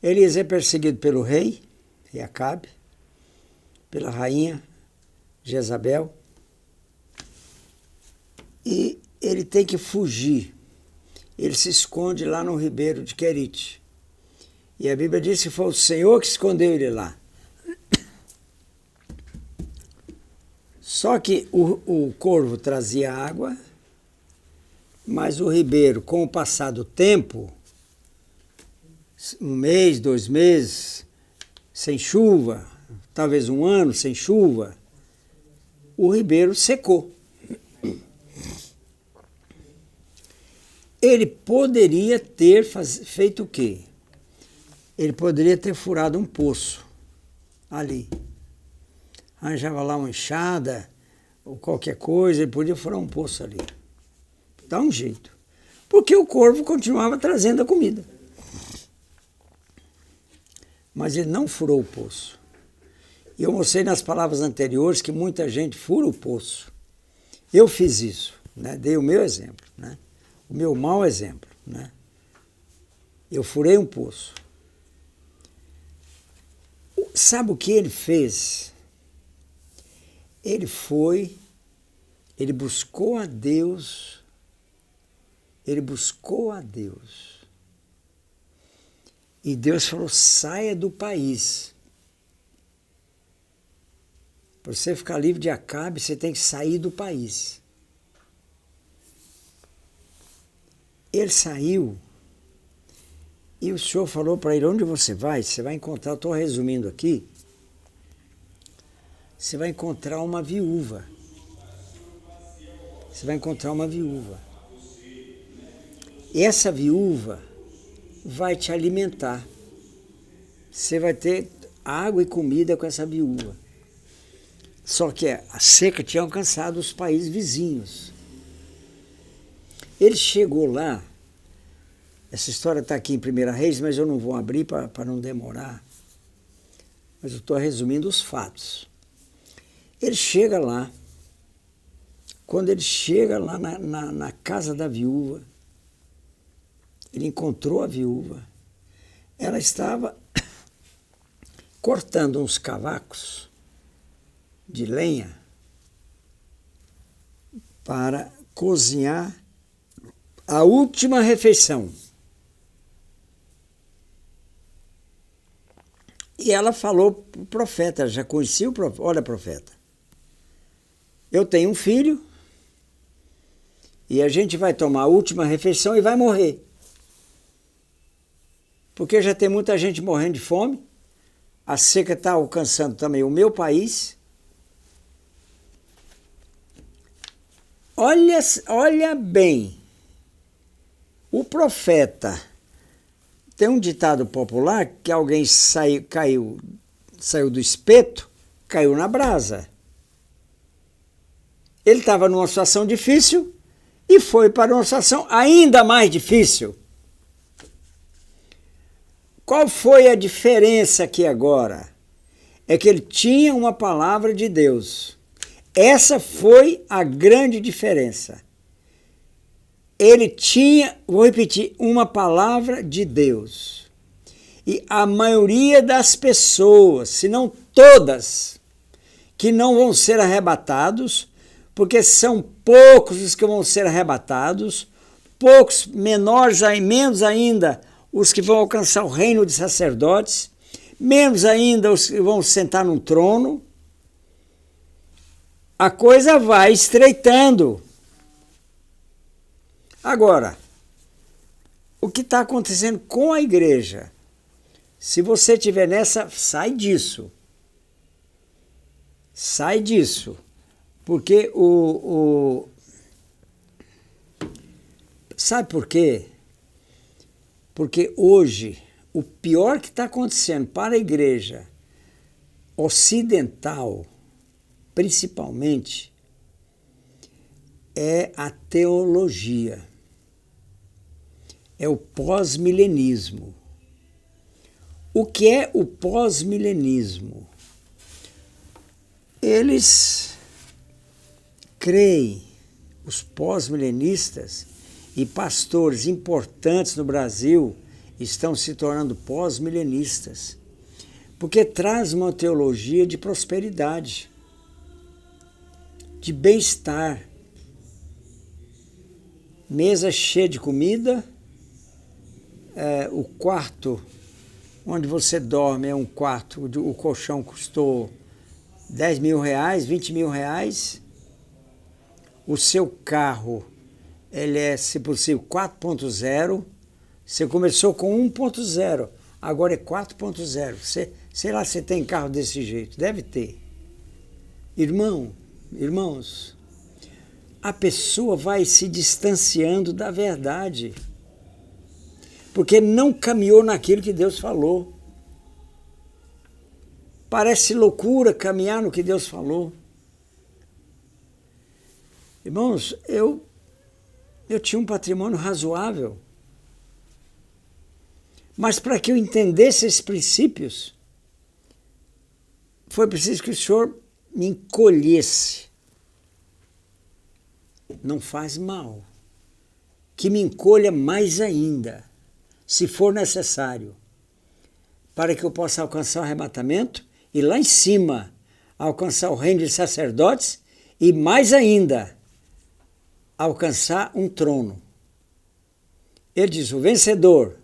Elias é perseguido pelo rei Acabe, pela rainha Jezabel, e ele tem que fugir. Ele se esconde lá no ribeiro de Querite. E a Bíblia diz que foi o Senhor que escondeu ele lá. Só que o corvo trazia água, mas o ribeiro, com o passar do tempo, 1 mês, 2 meses, sem chuva, talvez 1 ano sem chuva, o ribeiro secou. Ele poderia ter feito o quê? Ele poderia ter furado um poço ali. Arranjava lá uma enxada ou qualquer coisa, ele podia furar um poço ali. Dá um jeito. Porque o corvo continuava trazendo a comida. Mas ele não furou o poço. E eu mostrei nas palavras anteriores que muita gente fura o poço. Eu fiz isso, né? Dei o meu exemplo, né? O meu mau exemplo, né? Eu furei um poço. Sabe o que ele fez? Ele buscou a Deus, e Deus falou, saia do país. Para você ficar livre de Acabe, você tem que sair do país. Ele saiu, e o Senhor falou para ele, onde você vai? Você vai encontrar, estou resumindo aqui, você vai encontrar uma viúva. Você vai encontrar uma viúva. E essa viúva vai te alimentar. Você vai ter água e comida com essa viúva. Só que a seca tinha alcançado os países vizinhos. Ele chegou lá, essa história está aqui em 1 Reis, mas eu não vou abrir para não demorar. Mas eu estou resumindo os fatos. Ele chega lá, quando ele chega lá na casa da viúva, ele encontrou a viúva, ela estava cortando uns cavacos de lenha para cozinhar a última refeição. E ela falou para o profeta, já conhecia o profeta, olha profeta, eu tenho um filho e a gente vai tomar a última refeição e vai morrer. Porque já tem muita gente morrendo de fome, a seca está alcançando também o meu país. Olha bem, o profeta, tem um ditado popular que alguém saiu do espeto, caiu na brasa. Ele estava numa situação difícil e foi para uma situação ainda mais difícil. Qual foi a diferença aqui agora? É que ele tinha uma palavra de Deus. Essa foi a grande diferença. Ele tinha, vou repetir, uma palavra de Deus. E a maioria das pessoas, se não todas, que não vão ser arrebatados, porque são poucos os que vão ser arrebatados, poucos, menores, menos ainda, os que vão alcançar o reino de sacerdotes, menos ainda os que vão sentar num trono. A coisa vai estreitando. Agora, o que está acontecendo com a igreja? Se você estiver nessa, sai disso. Sai disso. Porque sabe por quê? Porque hoje, o pior que está acontecendo para a igreja ocidental, principalmente, é a teologia. É o pós-milenismo. O que é o pós-milenismo? Eles creem, os pós-milenistas e pastores importantes no Brasil estão se tornando pós-milenistas, porque traz uma teologia de prosperidade, de bem-estar, mesa cheia de comida, o quarto onde você dorme é um quarto, o colchão custou 10 mil reais, 20 mil reais, o seu carro, ele é, se possível, 4.0, você começou com 1.0, agora é 4.0, sei lá se tem carro desse jeito, deve ter. Irmãos, a pessoa vai se distanciando da verdade, porque não caminhou naquilo que Deus falou. Parece loucura caminhar no que Deus falou. Irmãos, eu tinha um patrimônio razoável, mas para que eu entendesse esses princípios, foi preciso que o Senhor me encolhesse. Não faz mal. Que me encolha mais ainda, se for necessário, para que eu possa alcançar o arrebatamento e lá em cima alcançar o reino de sacerdotes e mais ainda alcançar um trono. Ele diz, o vencedor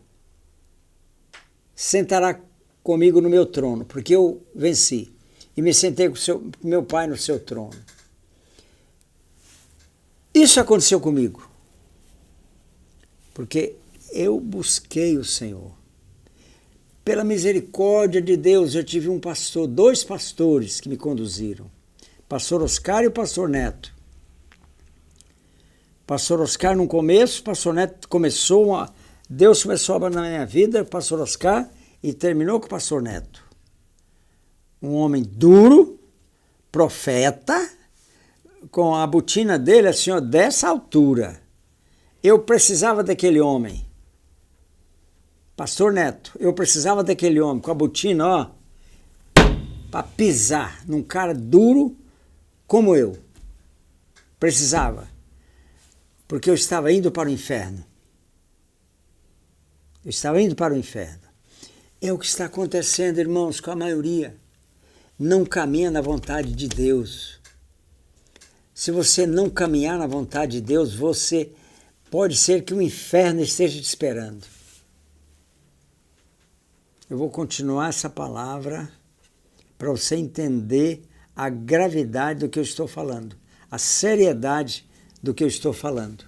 sentará comigo no meu trono, porque eu venci e me sentei com meu Pai no seu trono. Isso aconteceu comigo, porque eu busquei o Senhor. Pela misericórdia de Deus, eu tive um pastor, 2 pastores que me conduziram. Pastor Oscar e o pastor Neto. Pastor Oscar no começo, pastor Neto Deus começou a obra na minha vida, pastor Oscar, e terminou com o pastor Neto. Um homem duro, profeta, com a botina dele assim, ó, dessa altura. Eu precisava daquele homem. Pastor Neto, eu precisava daquele homem com a botina, ó, para pisar num cara duro como eu. Precisava. Porque eu estava indo para o inferno. Eu estava indo para o inferno. É o que está acontecendo, irmãos, com a maioria. Não caminha na vontade de Deus. Se você não caminhar na vontade de Deus, você pode ser que o inferno esteja te esperando. Eu vou continuar essa palavra para você entender a gravidade do que eu estou falando, a seriedade do que eu estou falando.